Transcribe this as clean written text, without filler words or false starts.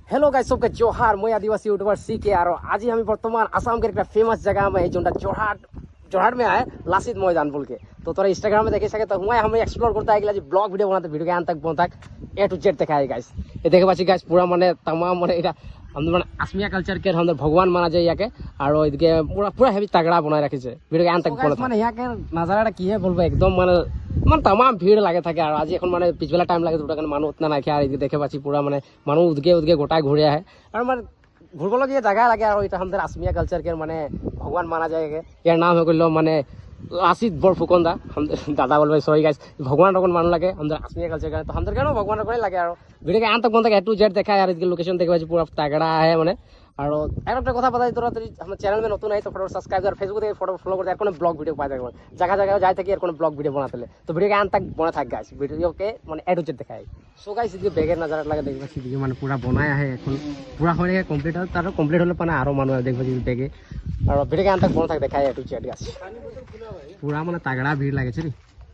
hello guys सबके जोहार मैं आदिवासी यूट्यूबर सी के और आज ही हम वर्तमान आसाम के एक फेमस जगह में जो जोरहाट में आए लासित मैदान बोल के तो तोरा इंस्टाग्राम में देखे सके तो हुआ हमें एक्सप्लोर करता है कि ब्लॉग वीडियो बनाते वीडियो के अंत तक पहुंचा ए टू जेड देखा है गाइस ये देखे पाची गाइस पूरा माने तमाम माने हम आसमिया कल्चर के हम भगवान माना जाए याके और इनके पूरा पूरा हेवी तगड़ा बनाए रखी है वीडियो के अंत तक पहुंचा माने यहाँ के नजारा की है बोलबो एकदम माने মানে तमाम भीड़ लगे থাকে আর আজি এখন মানে পিছবেলা টাইম লাগে দুটা কারণে মানুষ উতনা নাকি আর এই দেখে পাচ্ছি পুরা মানে মানুষ উদগে গোটায় ঘুরে আহে আর মানে ঘুরবলগীয়া জায়গা লাগে আর এটা আমাদের আসমিয়া কালচার के মানে ভগবান মানা যায় এর নাম হয়ে গেল মানে लासित बरफुकंदा हम दादा बोलबे सॉरी गाइस भगवान रकम मान लगे हम आसमिया कल्चर का तो हम केन भगवान रकम लगे और वीडियो के अंत तक बंद ए टू जेड देखा यार इसके लोकेशन देखे पूरा तगड़ा है माने और একটা কথা বলাই তোরা আমার চ্যানেল में নতুন আই তো ফটো সাবস্ক্রাইব আর ফেসবুক থেকে ফটো ফলো করতে আর কোন ব্লগ ভিডিও পাই দেখো জায়গা জায়গা যাই থাকি আর কোন ব্লগ ভিডিও বানাতে তো ভিডিও के अंत तक बना থাক गाइस ভিডিও के মানে ए टू जेड দেখাই সো গাইস এই ব্যাগের নজারা লাগে দেখবা সিদিকে মানে পুরা বনায় আছে এখন পুরা হয়ে গেছে কমপ্লিট হল তার কমপ্লিট হলে মানে আরো মানুষ দেখবা এই ব্যাগে और ভিডিও के अंत तक बना থাক দেখাই ए टू जेड गाइस पूरा মানে तगड़ा भीड़ लागे छै रे